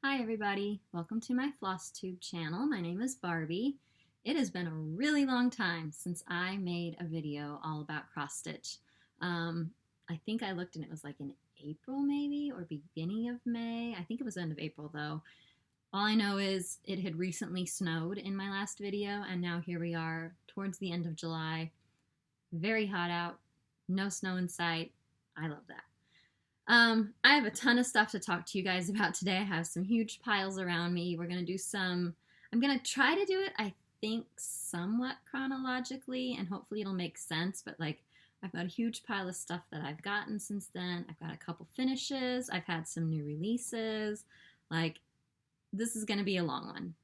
Hi everybody, welcome to my Flosstube channel. My name is Barbie. It has been a really long time since I made a video all about cross stitch. I think I looked and it was like in April maybe, or beginning of May. I think it was the end of April though. All I know is it had recently snowed in my last video, and now here we are towards the end of July. Very hot out, no snow in sight. I love that. I have a ton of stuff to talk to you guys about today. I have some huge piles around me. We're going to do I'm going to try to do it, I think, somewhat chronologically, and hopefully it'll make sense, but like, I've got a huge pile of stuff that I've gotten since then. I've got a couple finishes. I've had some new releases. Like, this is going to be a long one.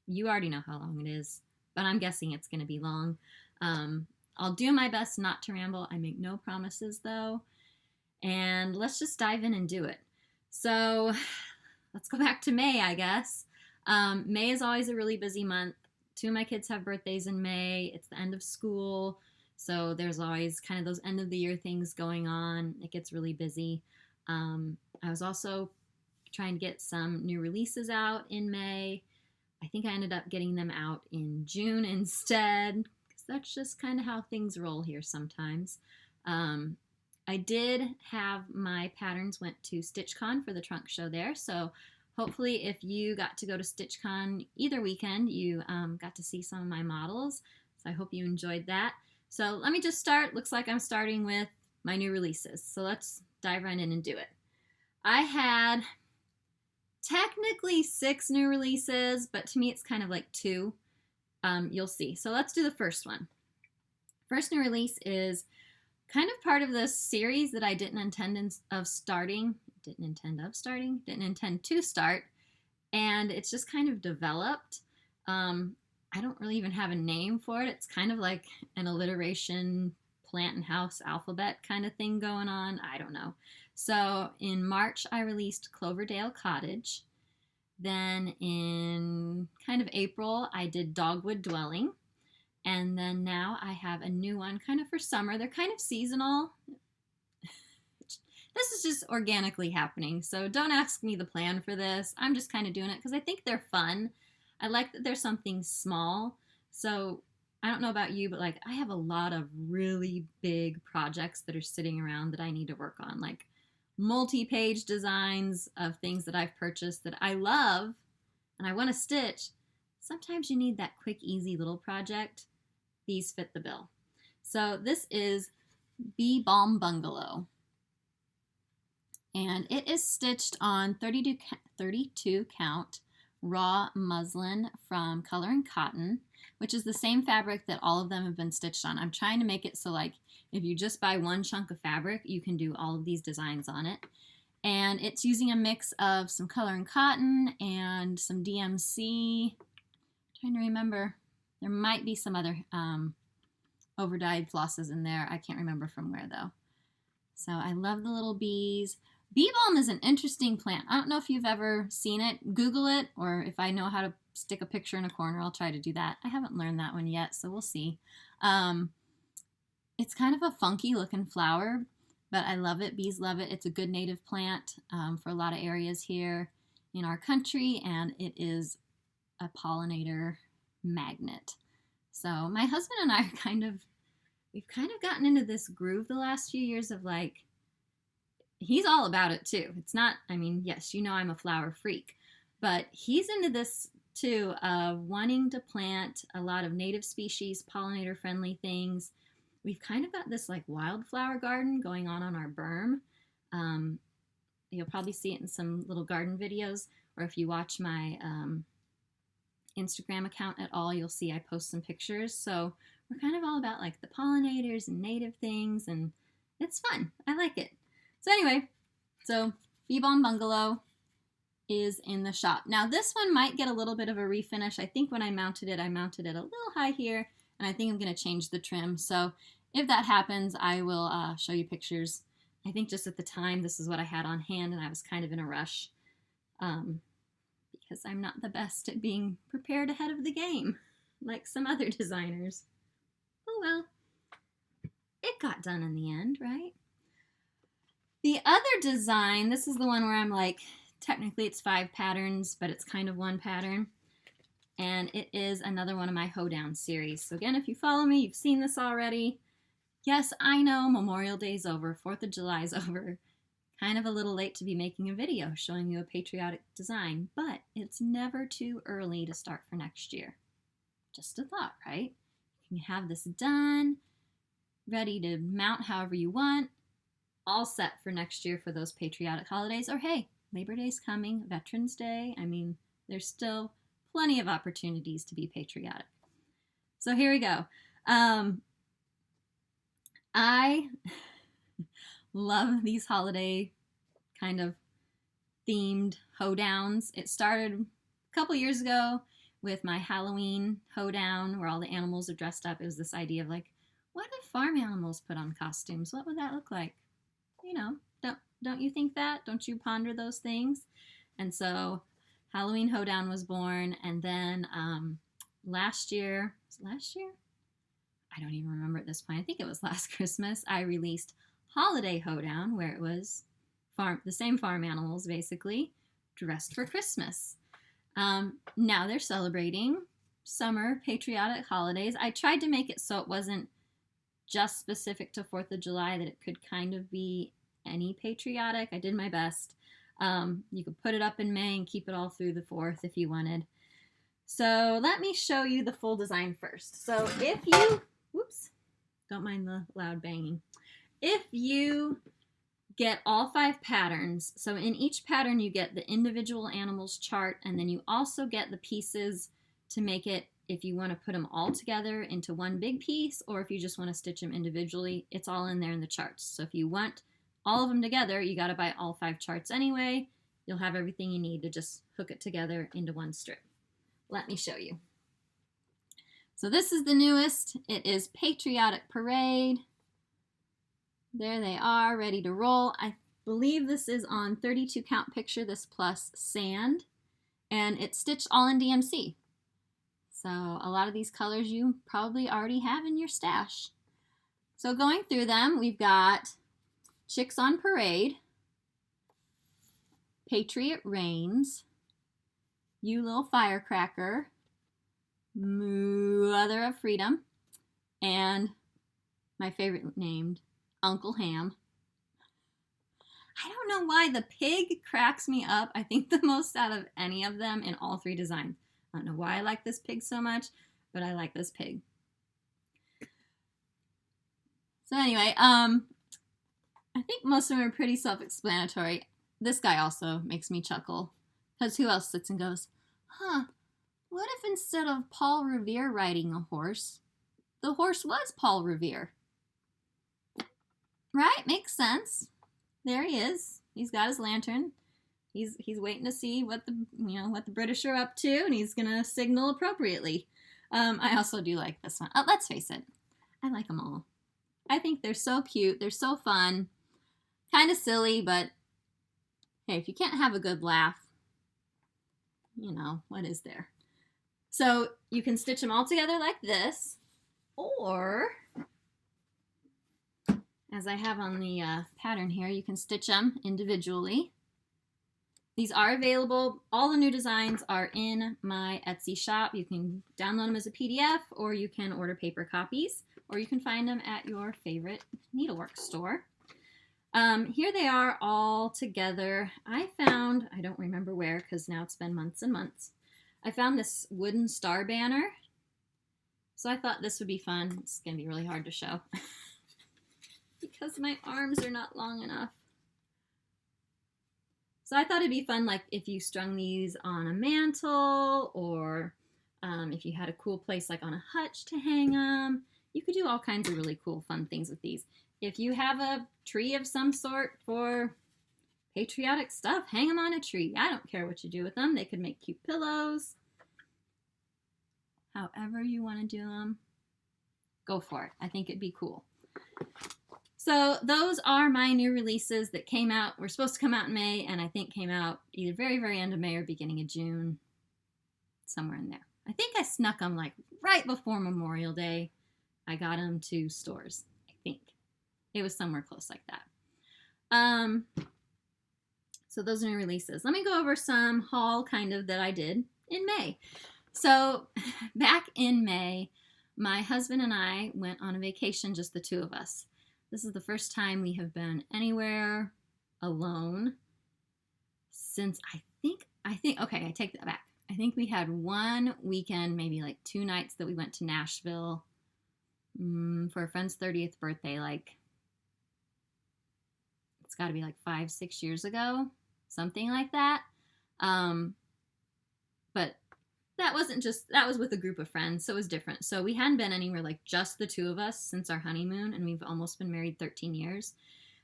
You already know how long it is, but I'm guessing it's going to be long. I'll do my best not to ramble. I make no promises, though. And let's just dive in and do it. So let's go back to May, I guess. May is always a really busy month. Two of my kids have birthdays in May. It's the end of school. So there's always kind of those end of the year things going on. It gets really busy. I was also trying to get some new releases out in May. I think I ended up getting them out in June instead, because that's just kind of how things roll here sometimes. I did have my patterns went to StitchCon for the trunk show there, so hopefully if you got to go to StitchCon either weekend, you got to see some of my models, so I hope you enjoyed that. So let me just start. Looks like I'm starting with my new releases, so let's dive right in and do it. I had technically 6 new releases, but to me it's kind of like 2. You'll see. So let's do the first one. First new release is kind of part of this series that I didn't intend to start, and it's just kind of developed. I don't really even have a name for it. It's kind of like an alliteration plant and house alphabet kind of thing going on. I don't know. So in March, I released Cloverdale Cottage. Then in kind of April, I did Dogwood Dwelling. And then now I have a new one kind of for summer. They're kind of seasonal. This is just organically happening, so don't ask me the plan for this. I'm just kind of doing it because I think they're fun. I like that there's something small. So I don't know about you, but like I have a lot of really big projects that are sitting around that I need to work on, like multi-page designs of things that I've purchased that I love and I want to stitch. Sometimes you need that quick, easy little project. These fit the bill. So this is Bee Balm Bungalow. And it is stitched on 32 count raw muslin from Color and Cotton, which is the same fabric that all of them have been stitched on. I'm trying to make it so like if you just buy one chunk of fabric, you can do all of these designs on it. And it's using a mix of some Color and Cotton and some DMC. I'm trying to remember. There might be some other over-dyed flosses in there. I can't remember from where, though. So I love the little bees. Bee balm is an interesting plant. I don't know if you've ever seen it. Google it, or if I know how to stick a picture in a corner, I'll try to do that. I haven't learned that one yet, so we'll see. It's kind of a funky-looking flower, but I love it. Bees love it. It's a good native plant for a lot of areas here in our country, and it is a pollinator magnet. So my husband and I we've kind of gotten into this groove the last few years of like, he's all about it too. It's not, I mean, yes, you know I'm a flower freak, but he's into this too of wanting to plant a lot of native species, pollinator friendly things. We've kind of got this like wildflower garden going on our berm. You'll probably see it in some little garden videos, or if you watch my Instagram account at all, you'll see I post some pictures. So we're kind of all about like the pollinators and native things, and it's fun. I like it. So anyway, so Bee Balm Bungalow is in the shop. Now this one might get a little bit of a refinish. I think when I mounted it a little high here, and I think I'm going to change the trim. So if that happens, I will show you pictures. I think just at the time, this is what I had on hand, and I was kind of in a rush. Because I'm not the best at being prepared ahead of the game, like some other designers. Oh well, it got done in the end, right? The other design, this is the one where I'm like technically it's 5 patterns, but it's kind of one pattern. And it is another one of my hoedown series. So again, if you follow me, you've seen this already. Yes, I know Memorial Day's over, 4th of July's over. Kind of a little late to be making a video showing you a patriotic design, but it's never too early to start for next year. Just a thought, right? You can have this done, ready to mount however you want, all set for next year for those patriotic holidays. Or hey, Labor Day's coming, Veterans Day. I mean, there's still plenty of opportunities to be patriotic. So here we go. I love these holiday kind of themed hoedowns. It started a couple years ago with my Halloween hoedown where all the animals are dressed up. It was this idea of like, what if farm animals put on costumes? What would that look like? You know, don't you think that? Don't you ponder those things? And so Halloween hoedown was born, and then last year, was it last year? I don't even remember at this point. I think it was last Christmas. I released Holiday Hoedown, where it was the same farm animals, basically, dressed for Christmas. Now they're celebrating summer patriotic holidays. I tried to make it so it wasn't just specific to 4th of July, that it could kind of be any patriotic. I did my best. You could put it up in May and keep it all through the 4th if you wanted. So let me show you the full design first. So if you, whoops, don't mind the loud banging. If you get all 5 patterns, so in each pattern you get the individual animals chart, and then you also get the pieces to make it, if you want to put them all together into one big piece, or if you just want to stitch them individually, it's all in there in the charts. So if you want all of them together, you got to buy all 5 charts anyway. You'll have everything you need to just hook it together into one strip. Let me show you. So this is the newest. It is Patriotic Parade. There they are, ready to roll. I believe this is on 32 count picture, this plus sand, and it's stitched all in DMC. So a lot of these colors you probably already have in your stash. So going through them, we've got Chicks on Parade, Patriot Reigns, You Little Firecracker, Mother of Freedom, and my favorite named Uncle Ham. I don't know why the pig cracks me up. I think the most out of any of them in all 3 designs. I don't know why I like this pig so much, but I like this pig. So anyway, I think most of them are pretty self-explanatory. This guy also makes me chuckle, because who else sits and goes, huh, what if instead of Paul Revere riding a horse, the horse was Paul Revere? Right? Makes sense. There he is. He's got his lantern. He's waiting to see what the British are up to, and he's gonna signal appropriately. I also do like this one. Let's face it, I like them all. I think they're so cute. They're so fun. Kind of silly, but hey, if you can't have a good laugh, you know, what is there? So you can stitch them all together like this, or as I have on the pattern here, you can stitch them individually. These are available. All the new designs are in my Etsy shop. You can download them as a PDF, or you can order paper copies, or you can find them at your favorite needlework store. Here they are all together. I don't remember where because now it's been months and months. I found this wooden star banner. So I thought this would be fun. It's going to be really hard to show because my arms are not long enough. So I thought it'd be fun, like if you strung these on a mantle, or if you had a cool place like on a hutch to hang them. You could do all kinds of really cool, fun things with these. If you have a tree of some sort for patriotic stuff, hang them on a tree. I don't care what you do with them. They could make cute pillows. However you want to do them, go for it. I think it'd be cool. So those are my new releases that came out. Were supposed to come out in May, and I think came out either very, very end of May or beginning of June, somewhere in there. I think I snuck them like right before Memorial Day. I got them to stores, I think. It was somewhere close like that. So those are new releases. Let me go over some haul kind of that I did in May. So back in May, my husband and I went on a vacation, just the two of us. This is the first time we have been anywhere alone since okay, I take that back. I think we had one weekend, maybe like 2 nights that we went to Nashville for a friend's 30th birthday. Like, it's got to be like 5-6 years ago, something like that. But that was with a group of friends, so it was different. So we hadn't been anywhere like just the two of us since our honeymoon, and we've almost been married 13 years.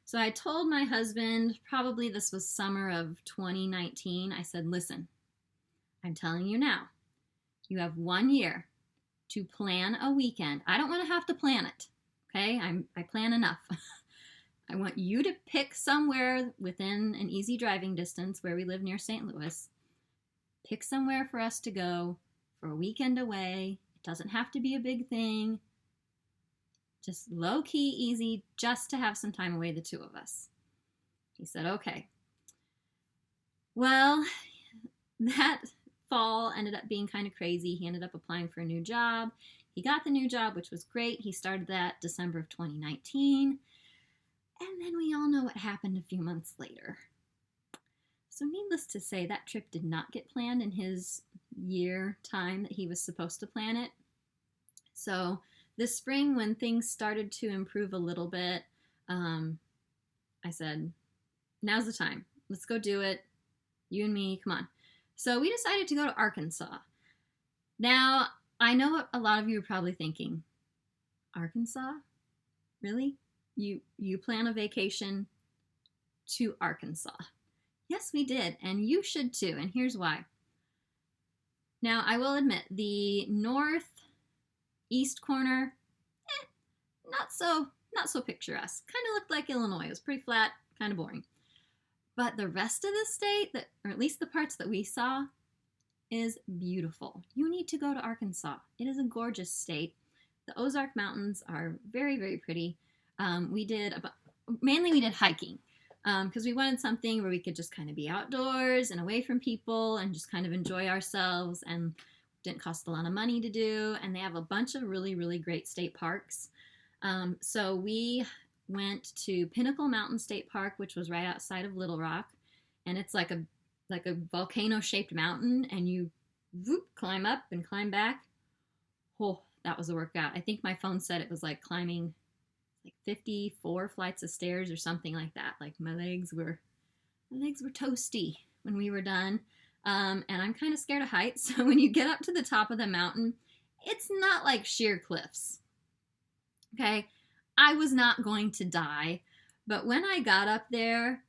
So I told my husband, probably this was summer of 2019, I said, listen, I'm telling you now, you have 1 year to plan a weekend. I don't want to have to plan it, okay? I plan enough. I want you to pick somewhere within an easy driving distance where we live near St. Louis. Pick somewhere for us to go for a weekend away. It doesn't have to be a big thing. Just low-key, easy, just to have some time away, the two of us. He said, okay. Well, that fall ended up being kind of crazy. He ended up applying for a new job. He got the new job, which was great. He started that December of 2019. And then we all know what happened a few months later. So needless to say, that trip did not get planned in his year time that he was supposed to plan it. So this spring, when things started to improve a little bit, I said, now's the time. Let's go do it. You and me, come on. So we decided to go to Arkansas. Now, I know what a lot of you are probably thinking. Arkansas? Really? You plan a vacation to Arkansas? Yes, we did, and you should too, and here's why. Now, I will admit, the northeast corner, not so picturesque. Kind of looked like Illinois. It was pretty flat, kind of boring. But the rest of the state, or at least the parts that we saw, is beautiful. You need to go to Arkansas. It is a gorgeous state. The Ozark Mountains are very, very pretty. Mainly we did hiking. Because we wanted something where we could just kind of be outdoors and away from people and just kind of enjoy ourselves, and didn't cost a lot of money to do, and they have a bunch of really, really great state parks. So we went to Pinnacle Mountain State Park, which was right outside of Little Rock, and it's like a volcano-shaped mountain, and you climb up and climb back. Oh, that was a workout. I think my phone said it was like climbing 54 flights of stairs or something like that. Like my legs were toasty when we were done. And I'm kind of scared of heights. So when you get up to the top of the mountain, it's not like sheer cliffs. Okay. I was not going to die, but when I got up there,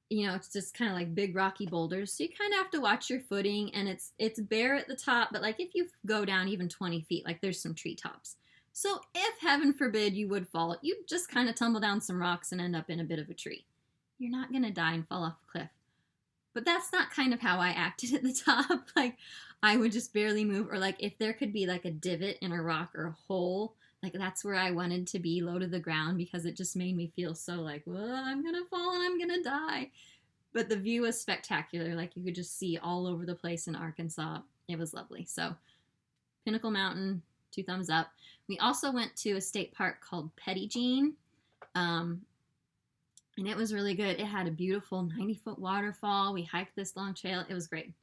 it's just kind of like big rocky boulders. So you kind of have to watch your footing, and it's bare at the top, but like if you go down even 20 feet, like there's some treetops. So if, heaven forbid, you would fall, you'd just kind of tumble down some rocks and end up in a bit of a tree. You're not going to die and fall off a cliff. But that's not kind of how I acted at the top. Like, I would just barely move. Or like if there could be like a divot in a rock or a hole, like that's where I wanted to be, low to the ground, because it just made me feel so like, well, I'm going to fall and I'm going to die. But the view was spectacular. Like you could just see all over the place in Arkansas. It was lovely. So Pinnacle Mountain, 2 thumbs up. We also went to a state park called Petit Jean, and it was really good. It had a beautiful 90-foot waterfall. We hiked this long trail. It was great.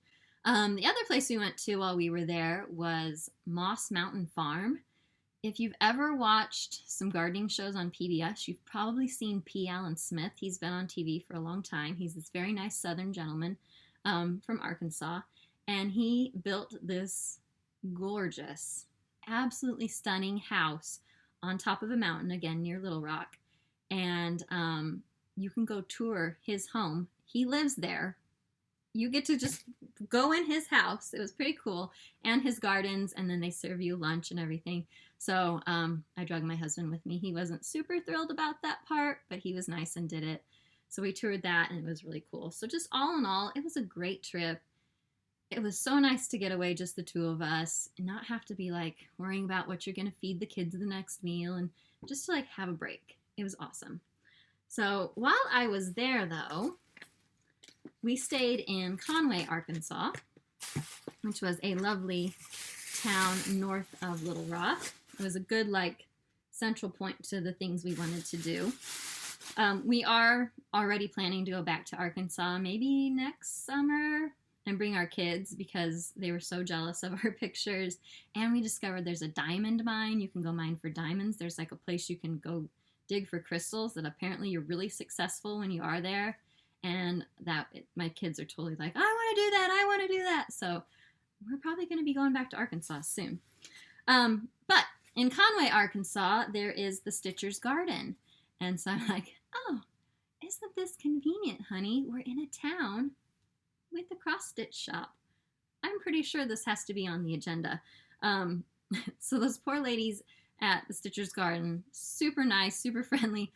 The other place we went to while we were there was Moss Mountain Farm. If you've ever watched some gardening shows on PBS, you've probably seen P. Allen Smith. He's been on TV for a long time. He's this very nice Southern gentleman from Arkansas, and he built this gorgeous, absolutely stunning house on top of a mountain, again near Little Rock, and you can go tour his home. He lives there. You get to just go in his house. It was pretty cool, and his gardens, and then they serve you lunch and everything. So I dragged my husband with me. He wasn't super thrilled about that part, but he was nice and did it. So we toured that, and it was really cool. So just all in all, it was a great trip. It was so nice to get away, just the two of us, and not have to be like worrying about what you're going to feed the kids the next meal, and just to like have a break. It was awesome. So while I was there, though, we stayed in Conway, Arkansas, which was a lovely town north of Little Rock. It was a good, like, central point to the things we wanted to do. We are already planning to go back to Arkansas maybe next summer and bring our kids because they were so jealous of our pictures. And we discovered there's a diamond mine. You can go mine for diamonds. There's like a place you can go dig for crystals that apparently you're really successful when you are there. And my kids are totally like, I want to do that. I want to do that. So we're probably going to be going back to Arkansas soon. But in Conway, Arkansas, there is the Stitcher's Garden. And so I'm like, oh, isn't this convenient, honey? We're in a town with a cross-stitch shop. I'm pretty sure this has to be on the agenda. So those poor ladies at the Stitcher's Garden, super nice, super friendly.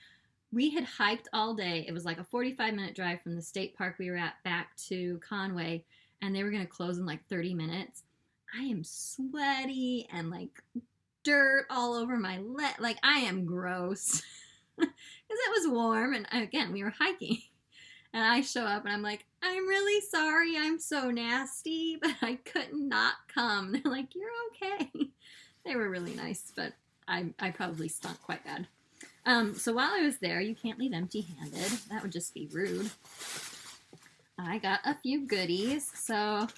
We had hiked all day. It was like a 45-minute drive from the state park we were at back to Conway, and they were going to close in like 30 minutes. I am sweaty and like dirt all over my leg. Like, I am gross. Because it was warm, and again, we were hiking. And I show up, and I'm like, I'm really sorry, I'm so nasty, but I could not come. They're like, you're okay. They were really nice, but I probably stunk quite bad. So while I was there, you can't leave empty-handed. That would just be rude. I got a few goodies. So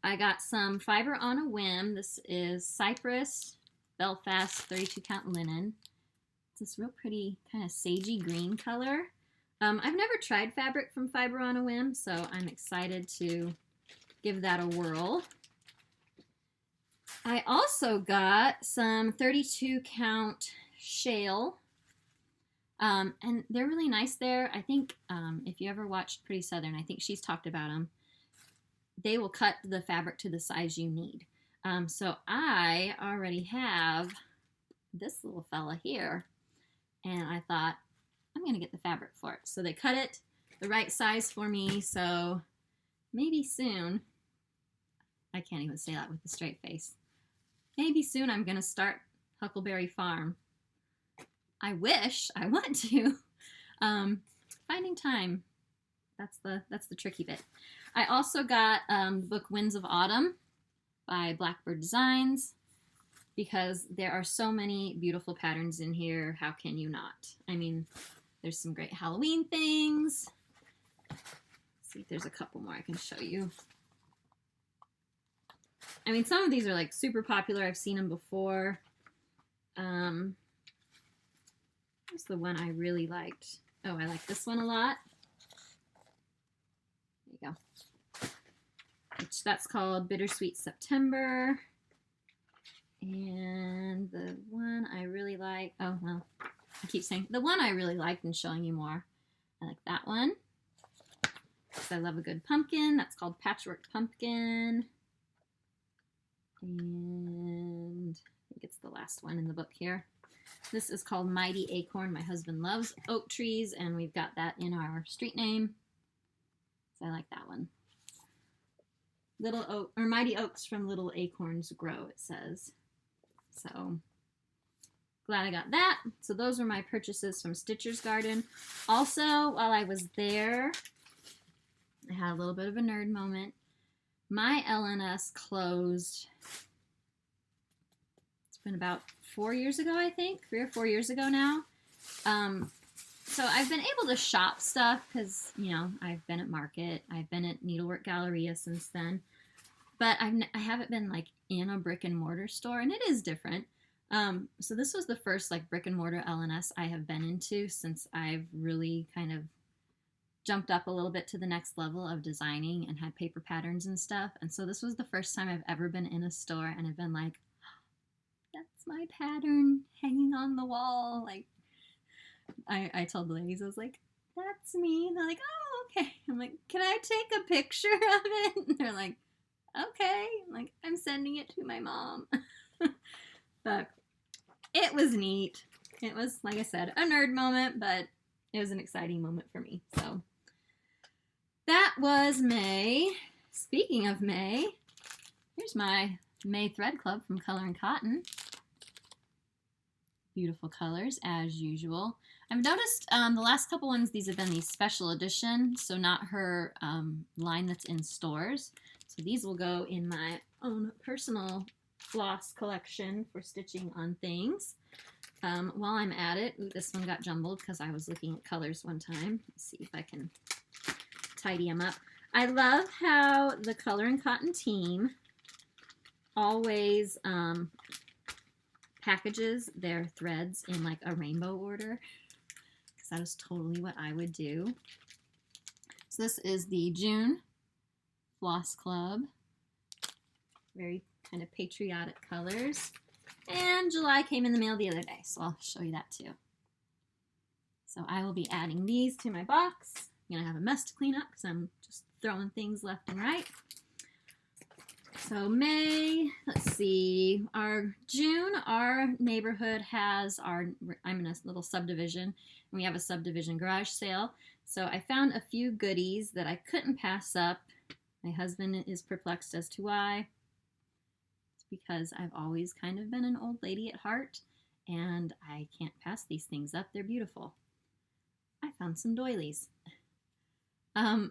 I got some Fiber on a Whim. This is Cypress Belfast 32-count linen. It's this real pretty kind of sagey green color. I've never tried fabric from Fiber on a Whim, so I'm excited to give that a whirl. I also got some 32-count shale, and they're really nice there. I think if you ever watched Pretty Southern, I think she's talked about them. They will cut the fabric to the size you need. So I already have this little fella here, and I thought, I'm going to get the fabric for it. So they cut it the right size for me, so maybe soon, I can't even say that with a straight face, maybe soon I'm going to start Huckleberry Farm. I wish, I want to. Finding time, that's the tricky bit. I also got the book Winds of Autumn by Blackbird Designs, because there are so many beautiful patterns in here. How can you not? I mean, there's some great Halloween things. Let's see if there's a couple more I can show you. I mean, some of these are like super popular. I've seen them before. Here's the one I really liked. Oh, I like this one a lot. There you go. That's called Bittersweet September. And the one I really like, oh, well, I keep saying the one I really liked and showing you more. I like that one. Because I love a good pumpkin. That's called Patchwork Pumpkin. And I think it's the last one in the book here. This is called Mighty Acorn. My husband loves oak trees, and we've got that in our street name. So I like that one. Little oak, or Mighty Oaks from Little Acorns Grow, it says. So glad I got that. So those were my purchases from Stitcher's Garden. Also, while I was there, I had a little bit of a nerd moment. My LNS closed, it's been about 4 years ago, I think, 3 or 4 years ago now. So I've been able to shop stuff because, you know, I've been at Market, I've been at Needlework Galleria since then, but I haven't been like in a brick and mortar store, and it is different. So this was the first like brick and mortar LNS I have been into since I've really kind of jumped up a little bit to the next level of designing and had paper patterns and stuff. And so this was the first time I've ever been in a store and I've been like, that's my pattern hanging on the wall. Like, I told the ladies, I was like, that's me. And they're like, oh, okay. I'm like, can I take a picture of it? And they're like, okay. I'm like, I'm sending it to my mom. But it was neat. It was, like I said, a nerd moment, but it was an exciting moment for me. So that was May. Speaking of May, here's my May Thread Club from Color and Cotton. Beautiful colors, as usual. I've noticed the last couple ones, these have been these special edition, so not her line that's in stores. So these will go in my own personal floss collection for stitching on things. While I'm at it, ooh, this one got jumbled because I was looking at colors one time. Let's see if I can tidy them up. I love how the Color and Cotton team always packages their threads in like a rainbow order, because that is totally what I would do. So this is the June Floss Club. Very kind of patriotic colors. And July came in the mail the other day, so I'll show you that too. So I will be adding these to my box. I'm going to have a mess to clean up because I'm just throwing things left and right. So May, let's see, June, our neighborhood has I'm in a little subdivision, and we have a subdivision garage sale. So I found a few goodies that I couldn't pass up. My husband is perplexed as to why. It's because I've always kind of been an old lady at heart, and I can't pass these things up. They're beautiful. I found some doilies.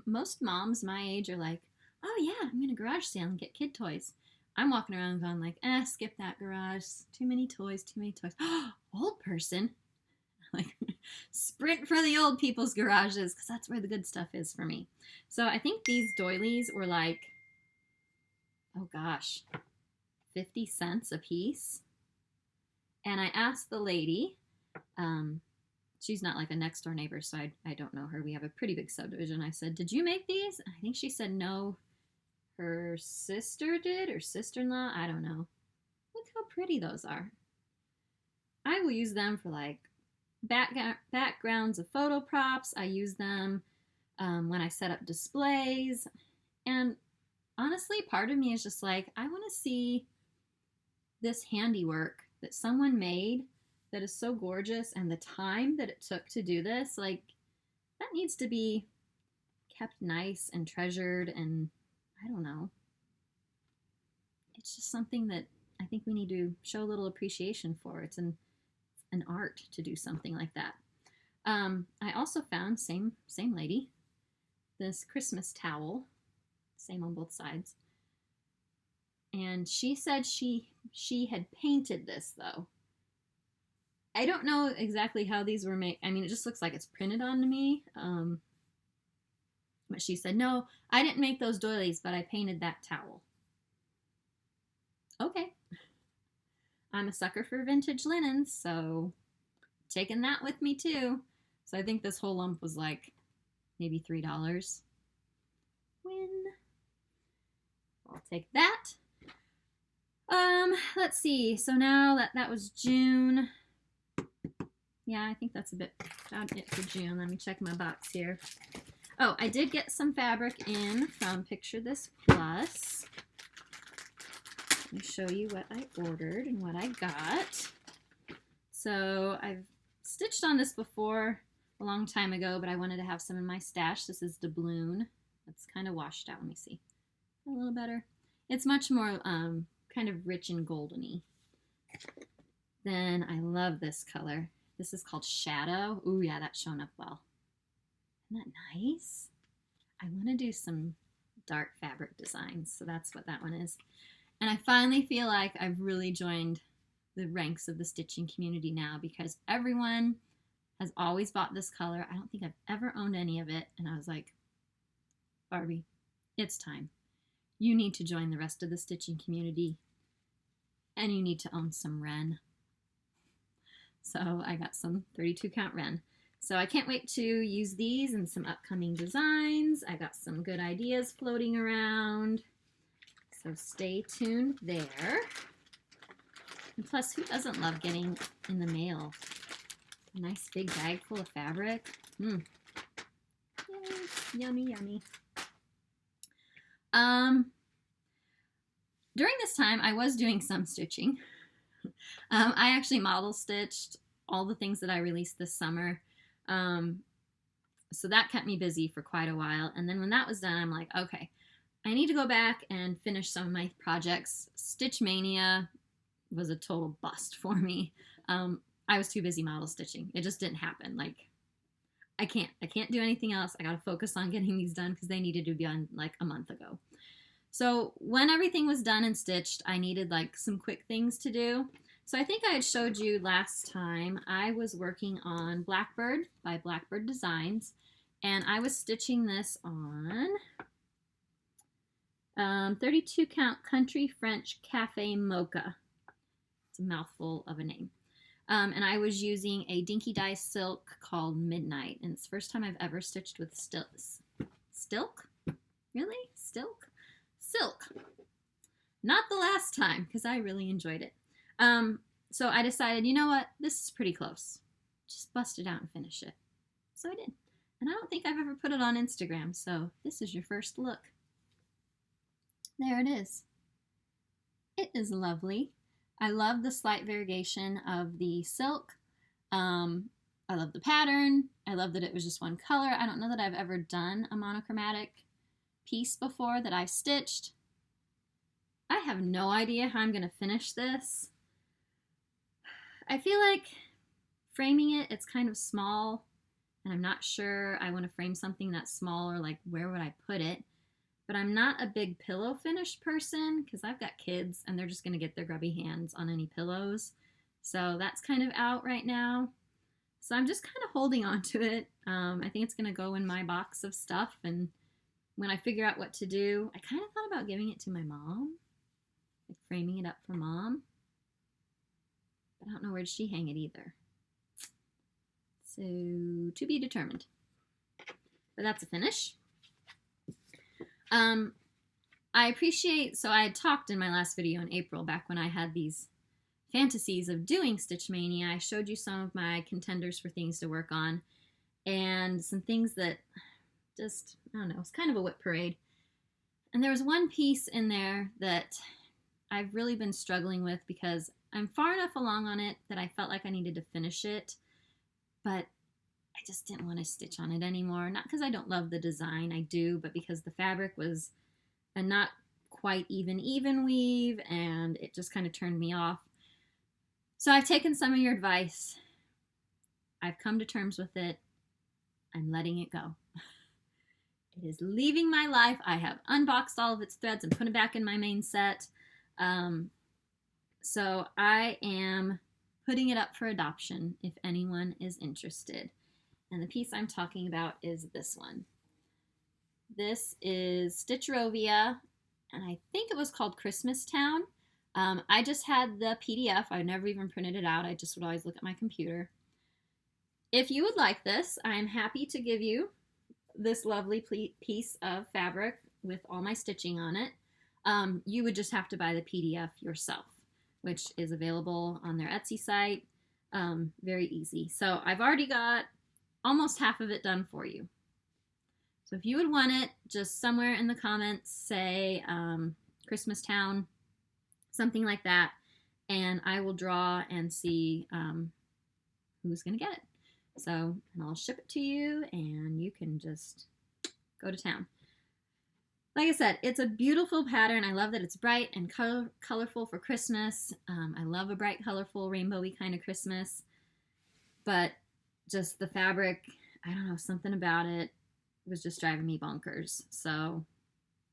Most moms my age are like, oh yeah, I'm in a garage sale and get kid toys. I'm walking around going like, skip that garage. Too many toys, too many toys. Old person. Like, sprint for the old people's garages, because that's where the good stuff is for me. So I think these doilies were like, oh gosh, 50 cents a piece. And I asked the lady, she's not like a next door neighbor, so I don't know her. We have a pretty big subdivision. I said, did you make these? I think she said no. Her sister did, or sister-in-law, I don't know. Look how pretty those are. I will use them for like backgrounds of photo props. I use them when I set up displays. And honestly, part of me is just like, I want to see this handiwork that someone made that is so gorgeous, and the time that it took to do this, like, that needs to be kept nice and treasured, and I don't know. It's just something that I think we need to show a little appreciation for. It's an art to do something like that. I also found, same lady, this Christmas towel, same on both sides. And she said she had painted this, though. I don't know exactly how these were made. I mean, it just looks like it's printed onto me. But she said, no, I didn't make those doilies, but I painted that towel. Okay. I'm a sucker for vintage linens, so taking that with me too. So I think this whole lump was like maybe $3. Win. I'll take that. Let's see. So now that was June. Yeah, I think that's about it for June. Let me check my box here. Oh, I did get some fabric in from Picture This Plus. Let me show you what I ordered and what I got. So I've stitched on this before a long time ago, but I wanted to have some in my stash. This is doubloon. It's kind of washed out. Let me see. A little better. It's much more kind of rich and goldeny. Then I love this color. This is called Shadow. Ooh, yeah, that's shown up well. Isn't that nice? I want to do some dark fabric designs, so that's what that one is. And I finally feel like I've really joined the ranks of the stitching community now, because everyone has always bought this color. I don't think I've ever owned any of it. And I was like, Barbie, it's time. You need to join the rest of the stitching community, and you need to own some Ren. So I got some 32 count Ren. So I can't wait to use these in some upcoming designs. I got some good ideas floating around. So stay tuned there. And plus, who doesn't love getting in the mail a nice big bag full of fabric? Yay, yummy, yummy. During this time, I was doing some stitching. I actually model stitched all the things that I released this summer. So that kept me busy for quite a while. And then when that was done, I'm like, okay, I need to go back and finish some of my projects. Stitch Mania was a total bust for me. I was too busy model stitching. It just didn't happen. Like, I can't do anything else. I got to focus on getting these done because they needed to be done like a month ago. So when everything was done and stitched, I needed like some quick things to do. So I think I had showed you last time I was working on Blackbird by Blackbird Designs, and I was stitching this on 32 count Country French Cafe Mocha. It's a mouthful of a name. And I was using a dinky dye silk called Midnight, and it's the first time I've ever stitched with silk. Really? Silk. Not the last time, because I really enjoyed it. So I decided, you know what? This is pretty close. Just bust it out and finish it. So I did. And I don't think I've ever put it on Instagram, so this is your first look. There it is. It is lovely. I love the slight variegation of the silk. I love the pattern. I love that it was just one color. I don't know that I've ever done a monochromatic piece before that I've stitched. I have no idea how I'm going to finish this. I feel like framing it, it's kind of small, and I'm not sure I want to frame something that's small, or like where would I put it. But I'm not a big pillow finish person because I've got kids and they're just going to get their grubby hands on any pillows. So that's kind of out right now. So I'm just kind of holding on to it. I think it's going to go in my box of stuff. And when I figure out what to do, I kind of thought about giving it to my mom, like framing it up for mom. But I don't know where she hang it either. So to be determined. But that's a finish. I appreciate, so I had talked in my last video in April, back when I had these fantasies of doing Stitch Mania. I showed you some of my contenders for things to work on, and some things that just, I don't know, it's kind of a whip parade. And there was one piece in there that I've really been struggling with because I'm far enough along on it that I felt like I needed to finish it, but I just didn't want to stitch on it anymore. Not because I don't love the design, I do, but because the fabric was a not quite even weave, and it just kind of turned me off. So I've taken some of your advice. I've come to terms with it. I'm letting it go. It is leaving my life. I have unboxed all of its threads and put it back in my main set. So I am putting it up for adoption if anyone is interested. And the piece I'm talking about is this one. This is Stitcherovia, and I think it was called Christmas Town. I just had the PDF. I never even printed it out. I just would always look at my computer. If you would like this, I am happy to give you this lovely piece of fabric with all my stitching on it. You would just have to buy the PDF yourself, which is available on their Etsy site. Very easy. So I've already got almost half of it done for you. So if you would want it, just somewhere in the comments say Christmas Town, something like that, and I will draw and see who's going to get it. So, and I'll ship it to you, and you can just go to town. Like I said, it's a beautiful pattern. I love that it's bright and colorful for Christmas. I love a bright, colorful, rainbowy kind of Christmas. But just the fabric, I don't know, something about it was just driving me bonkers. So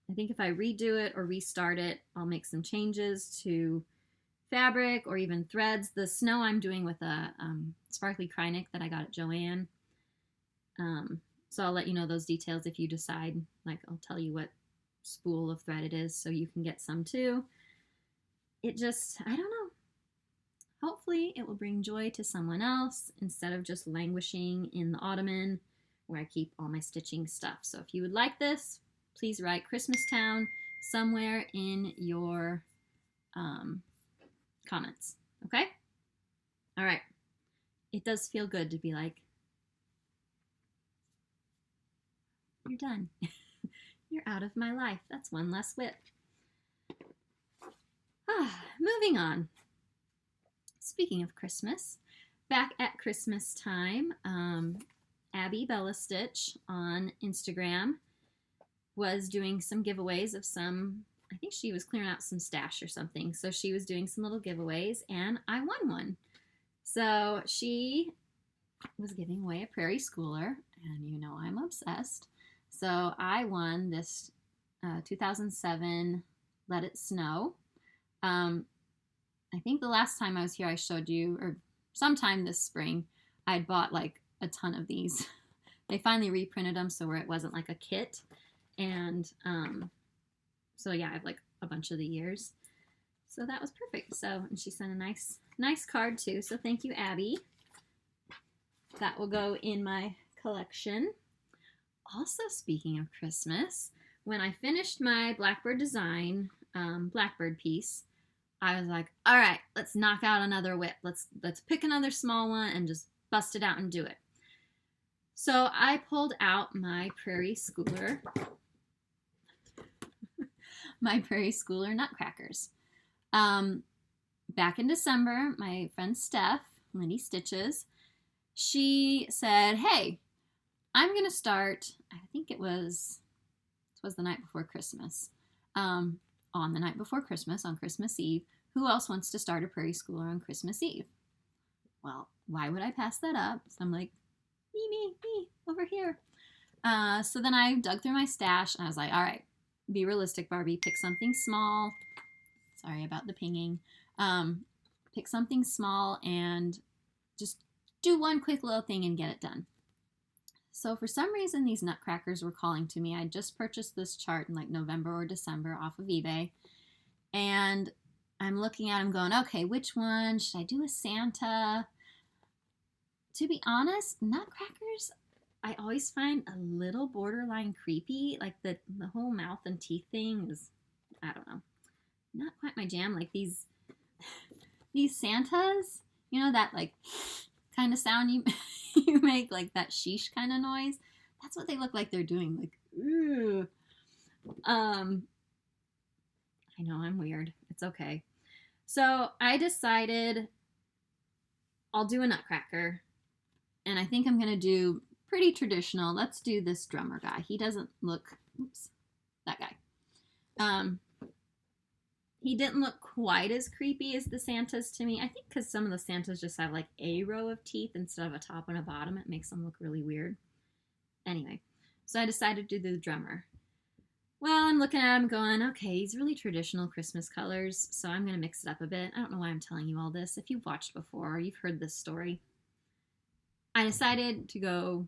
I think if I redo it or restart it, I'll make some changes to fabric or even threads. The snow I'm doing with a sparkly Krynic that I got at Joann. So I'll let you know those details if you decide. Like, I'll tell you what spool of thread it is so you can get some too. It just, I don't know. Hopefully it will bring joy to someone else instead of just languishing in the ottoman where I keep all my stitching stuff. So if you would like this, please write Christmas Town somewhere in your comments. Okay? All right. It does feel good to be like, you're done. You're out of my life. That's one less whip. Moving on. Speaking of Christmas, back at Christmas time, Abby Bella Stitch on Instagram was doing some giveaways of some, I think she was clearing out some stash or something. So she was doing some little giveaways, and I won one. So she was giving away a prairie schooler, and you know I'm obsessed. So I won this 2007 Let It Snow. I think the last time I was here I showed you, or sometime this spring, I'd bought like a ton of these. They finally reprinted them so where it wasn't like a kit. And so yeah, I have like a bunch of the years. So that was perfect. So, and she sent a nice card too. So thank you, Abby. That will go in my collection. Also, speaking of Christmas, when I finished my Blackbird design, Blackbird piece, I was like, all right, let's knock out another whip. Let's pick another small one and just bust it out and do it. So I pulled out my Prairie Schooler, Nutcrackers. Back in December, my friend Steph, Lindy Stitches, she said, hey, I'm going to start, I think it was the night before Christmas. On the night before Christmas, on Christmas Eve, who else wants to start a Prairie Schooler on Christmas Eve? Well, why would I pass that up? So I'm like, me, over here. So then I dug through my stash and I was like, all right, be realistic, Barbie. Pick something small. Sorry about the pinging. Pick something small and just do one quick little thing and get it done. So for some reason, these Nutcrackers were calling to me. I just purchased this chart in like November or December off of eBay. And I'm looking at them going, okay, which one? Should I do a Santa? To be honest, Nutcrackers, I always find a little borderline creepy. Like the whole mouth and teeth thing is, I don't know, not quite my jam. Like these Santas, you know, that like kind of sound you make, like that sheesh kind of noise. That's what they look like they're doing. Like, ooh. I know I'm weird. It's okay. So I decided I'll do a Nutcracker. And I think I'm going to do pretty traditional. Let's do this drummer guy. He doesn't look, oops, that guy. He didn't look quite as creepy as the Santas to me. I think because some of the Santas just have like a row of teeth instead of a top and a bottom. It makes them look really weird. Anyway, so I decided to do the drummer. Well, I'm looking at him going, okay, he's really traditional Christmas colors, so I'm going to mix it up a bit. I don't know why I'm telling you all this. If you've watched before or you've heard this story. I decided to go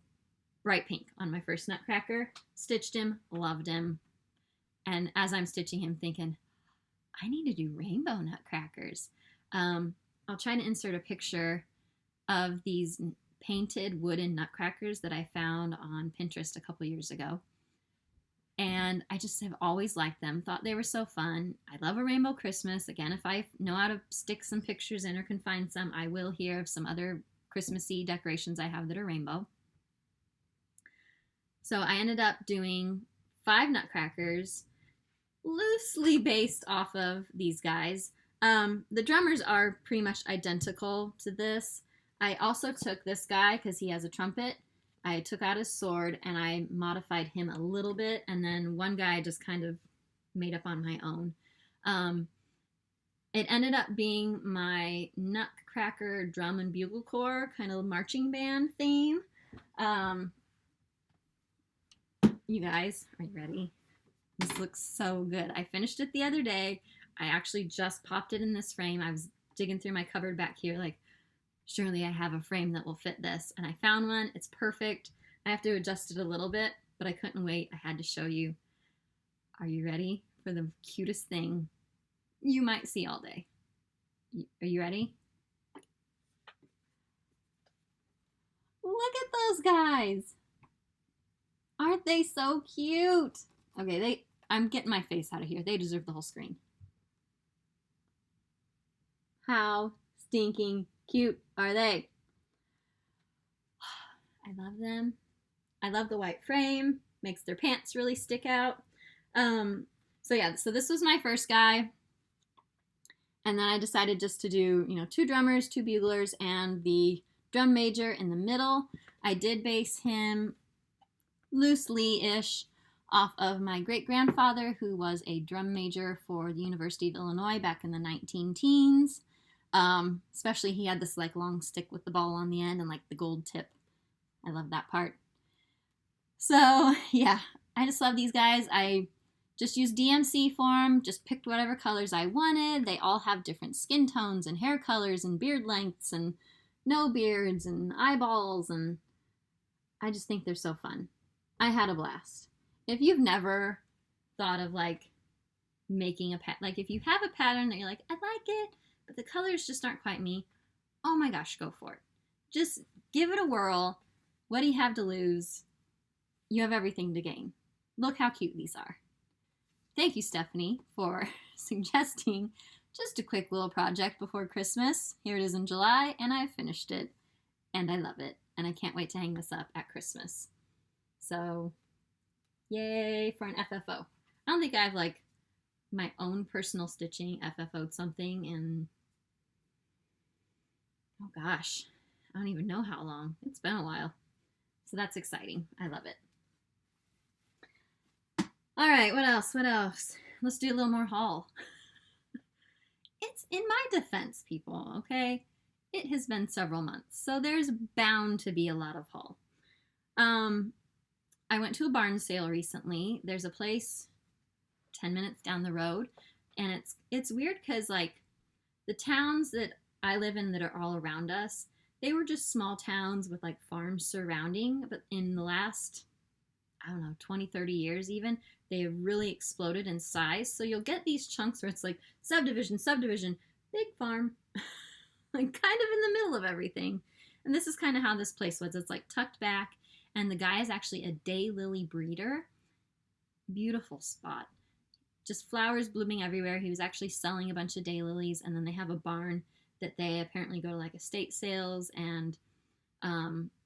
bright pink on my first Nutcracker. Stitched him, loved him. And as I'm stitching him, thinking, I need to do rainbow Nutcrackers. I'll try to insert a picture of these painted wooden Nutcrackers that I found on Pinterest a couple years ago. And I just have always liked them. Thought they were so fun. I love a rainbow Christmas. Again, if I know how to stick some pictures in or can find some, I will hear of some other Christmassy decorations I have that are rainbow. So I ended up doing 5 Nutcrackers, loosely based off of these guys. The drummers are pretty much identical to this. I also took this guy because he has a trumpet. I took out his sword and I modified him a little bit, and then one guy I just kind of made up on my own. It ended up being my Nutcracker drum and bugle corps kind of marching band theme. You guys, are you ready? This looks so good. I finished it the other day. I actually just popped it in this frame. I was digging through my cupboard back here like, surely I have a frame that will fit this. And I found one. It's perfect. I have to adjust it a little bit, but I couldn't wait. I had to show you. Are you ready for the cutest thing you might see all day? Are you ready? Look at those guys. Aren't they so cute? Okay, I'm getting my face out of here. They deserve the whole screen. How stinking cute are they? I love them. I love the white frame. Makes their pants really stick out. So this was my first guy. And then I decided just to do, 2 drummers, 2 buglers, and the drum major in the middle. I did base him loosely-ish off of my great-grandfather, who was a drum major for the University of Illinois back in the 19 teens. Especially he had this like long stick with the ball on the end and like the gold tip. I love that part. So yeah, I just love these guys. I just used DMC for them, just picked whatever colors I wanted. They all have different skin tones and hair colors and beard lengths and no beards and eyeballs, and I just think they're so fun. I had a blast. If you've never thought of like making a like if you have a pattern that you're like, I like it, but the colors just aren't quite me, oh my gosh, go for it. Just give it a whirl. What do you have to lose? You have everything to gain. Look how cute these are. Thank you, Stephanie, for suggesting just a quick little project before Christmas. Here it is in July, and I've finished it, and I love it, and I can't wait to hang this up at Christmas. So, yay for an FFO. I don't think I've, like, my own personal stitching FFO'd something in, oh gosh, I don't even know how long. It's been a while. So that's exciting. I love it. All right, what else? What else? Let's do a little more haul. It's in my defense, people, okay? It has been several months, so there's bound to be a lot of haul. I went to a barn sale recently. There's a place 10 minutes down the road, and it's weird because, like, the towns that I live in that are all around us, they were just small towns with, like, farms surrounding, but in the last, I don't know, 20, 30 years even, they have really exploded in size. So you'll get these chunks where it's like subdivision, subdivision, big farm, like kind of in the middle of everything. And this is kind of how this place was. It's like tucked back, and the guy is actually a daylily breeder. Beautiful spot. Just flowers blooming everywhere. He was actually selling a bunch of daylilies, and then they have a barn that they apparently go to like estate sales and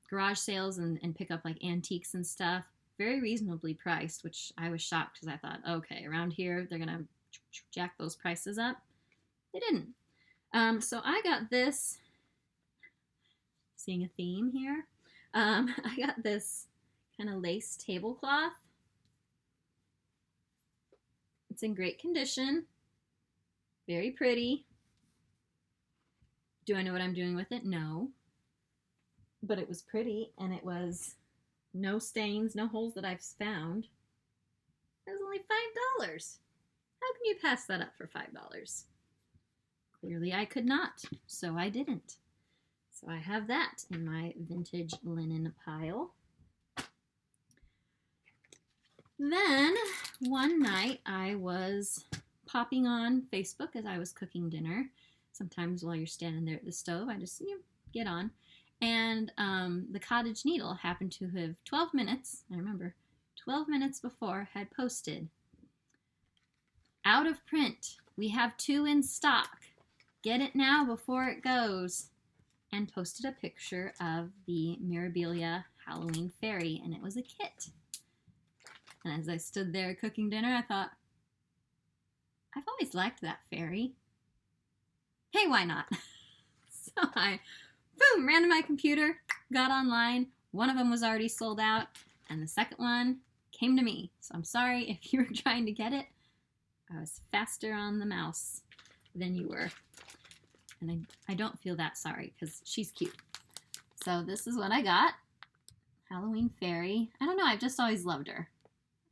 garage sales and pick up like antiques and stuff. Very reasonably priced, which I was shocked because I thought, okay, around here they're gonna jack those prices up. They didn't. So I got this, seeing a theme here. I got this kind of lace tablecloth. It's in great condition. Very pretty. Do I know what I'm doing with it? No. But it was pretty, and it was no stains, no holes that I've found. It was only $5. How can you pass that up for $5? Clearly I could not, so I didn't. So I have that in my vintage linen pile. Then one night I was popping on Facebook as I was cooking dinner. Sometimes while you're standing there at the stove, I just get on. And the Cottage Needle happened to have 12 minutes, I remember, 12 minutes before had posted, out of print, we have 2 in stock, get it now before it goes, and posted a picture of the Mirabilia Halloween fairy, and it was a kit. And as I stood there cooking dinner, I thought, I've always liked that fairy. Hey, why not? So I boom, ran to my computer, got online. One of them was already sold out, and the second one came to me. So I'm sorry if you were trying to get it. I was faster on the mouse than you were. And I don't feel that sorry because she's cute. So this is what I got. Halloween fairy. I don't know, I've just always loved her.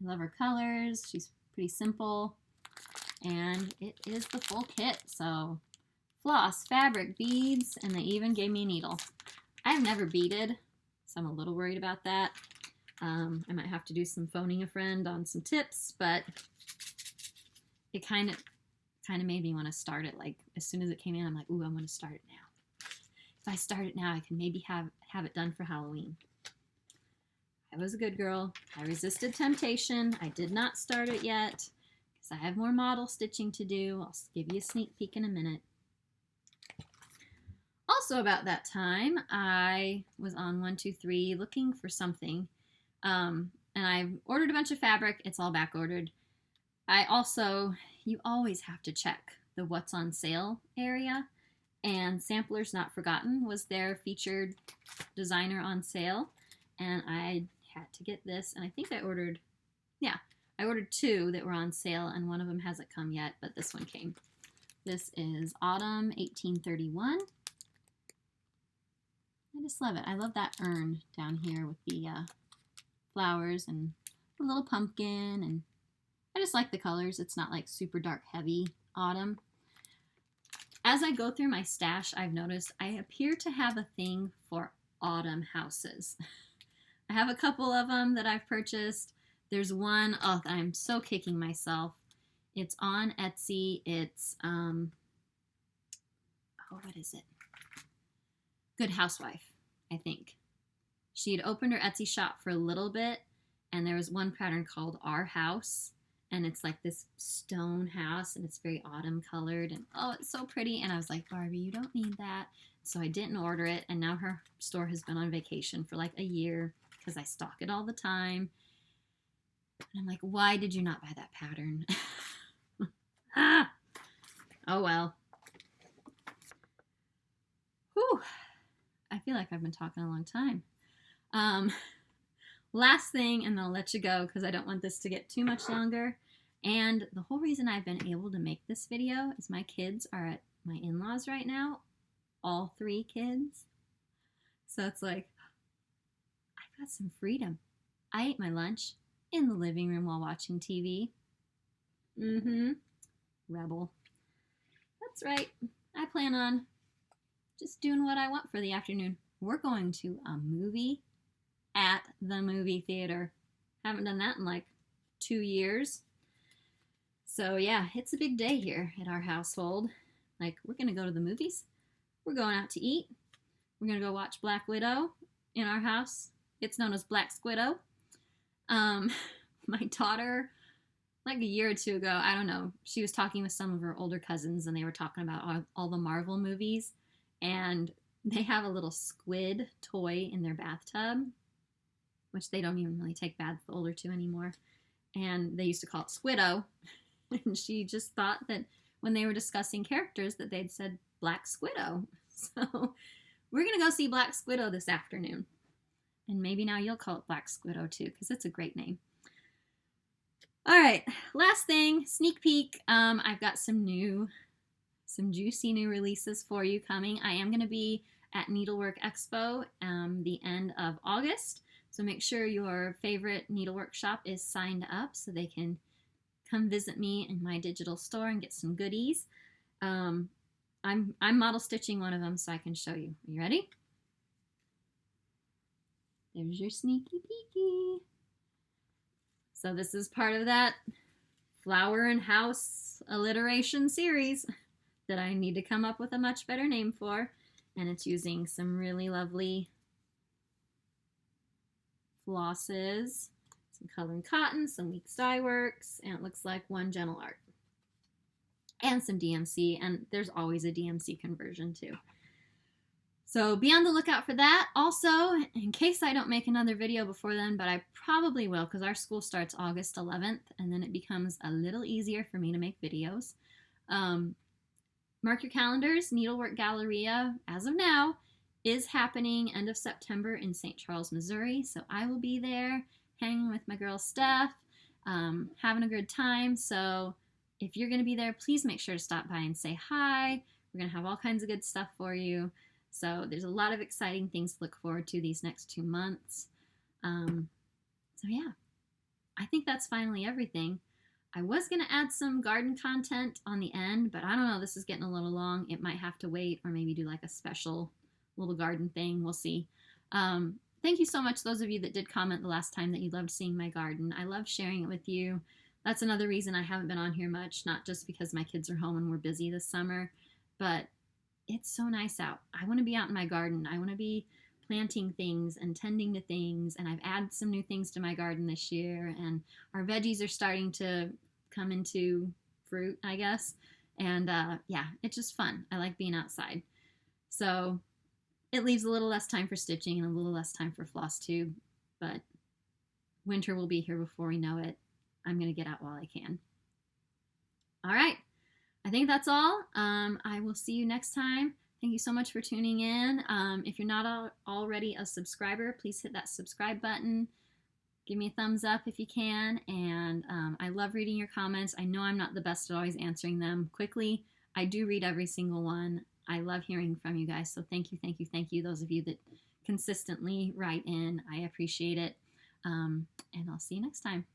I love her colors. She's pretty simple. And it is the full kit. So floss, fabric, beads, and they even gave me a needle. I've never beaded, so I'm a little worried about that. I might have to do some phoning a friend on some tips, but it kind of made me want to start it. Like as soon as it came in, I'm like, ooh, I'm going to start it now. If I start it now, I can maybe have it done for Halloween. I was a good girl. I resisted temptation. I did not start it yet because I have more model stitching to do. I'll give you a sneak peek in a minute. Also about that time, I was on 123 looking for something, and I ordered a bunch of fabric. It's all back ordered. You always have to check the what's on sale area, and Samplers Not Forgotten was their featured designer on sale, and I had to get this, and I think I ordered 2 that were on sale, and one of them hasn't come yet, but this one came. This is Autumn 1831. I just love it. I love that urn down here with the flowers and a little pumpkin, and I just like the colors. It's not like super dark heavy autumn. As I go through my stash, I've noticed I appear to have a thing for autumn houses. I have a couple of them that I've purchased. There's one, oh, I'm so kicking myself. It's on Etsy. It's, oh, what is it? Good Housewife, I think. She had opened her Etsy shop for a little bit, and there was one pattern called Our House, and it's like this stone house, and it's very autumn colored, and oh, it's so pretty. And I was like, Barbie, you don't need that. So I didn't order it, and now her store has been on vacation for like a year because I stock it all the time. And I'm like, why did you not buy that pattern? Ah! Oh well. Whew. I feel like I've been talking a long time. Last thing, and then I'll let you go because I don't want this to get too much longer. And the whole reason I've been able to make this video is my kids are at my in-laws right now. All 3 kids. So it's like, I've got some freedom. I ate my lunch in the living room while watching TV. Rebel. That's right. I plan on just doing what I want for the afternoon. We're going to a movie at the movie theater. Haven't done that in like 2 years. So yeah, it's a big day here at our household. Like, we're going to go to the movies. We're going out to eat. We're going to go watch Black Widow in our house. It's known as Black Squiddo. My daughter, like a year or 2 ago, I don't know, she was talking with some of her older cousins, and they were talking about all the Marvel movies, and they have a little squid toy in their bathtub, which they don't even really take baths, the older 2 anymore, and they used to call it Squiddo, and she just thought that when they were discussing characters that they'd said Black Squiddo. So we're going to go see Black Squiddo this afternoon, and maybe now you'll call it Black Squiddo too, because it's a great name. All right, last thing, sneak peek. I've got some juicy new releases for you coming. I am going to be at Needlework Expo the end of August, so make sure your favorite needlework shop is signed up so they can come visit me in my digital store and get some goodies. I'm model stitching one of them so I can show you. Are you ready? There's your sneaky peeky. So this is part of that flower and house alliteration series that I need to come up with a much better name for. And it's using some really lovely flosses, some color and cotton, some Weeks Dye Works, and it looks like One Gentle Art. And some DMC, and there's always a DMC conversion too. So be on the lookout for that. Also, in case I don't make another video before then, but I probably will because our school starts August 11th, and then it becomes a little easier for me to make videos. Mark your calendars. Needlework Galleria, as of now, is happening end of September in St. Charles, Missouri. So I will be there hanging with my girl Steph, having a good time. So if you're going to be there, please make sure to stop by and say hi. We're going to have all kinds of good stuff for you. So there's a lot of exciting things to look forward to these next 2 months. So yeah, I think that's finally everything. I was going to add some garden content on the end, but I don't know, this is getting a little long. It might have to wait, or maybe do like a special little garden thing. We'll see. Thank you so much, those of you that did comment the last time that you loved seeing my garden. I love sharing it with you. That's another reason I haven't been on here much, not just because my kids are home and we're busy this summer, but it's so nice out. I want to be out in my garden. I want to be planting things and tending to things, and I've added some new things to my garden this year, and our veggies are starting to come into fruit, I guess, and yeah, it's just fun. I like being outside. So it leaves a little less time for stitching and a little less time for Flosstube, but winter will be here before we know it. I'm going to get out while I can. All right. I think that's all. I will see you next time. Thank you so much for tuning in. If you're not already a subscriber, please hit that subscribe button. Give me a thumbs up if you can. And I love reading your comments. I know I'm not the best at always answering them quickly. I do read every single one. I love hearing from you guys. So thank you, thank you, thank you. Those of you that consistently write in, I appreciate it. And I'll see you next time.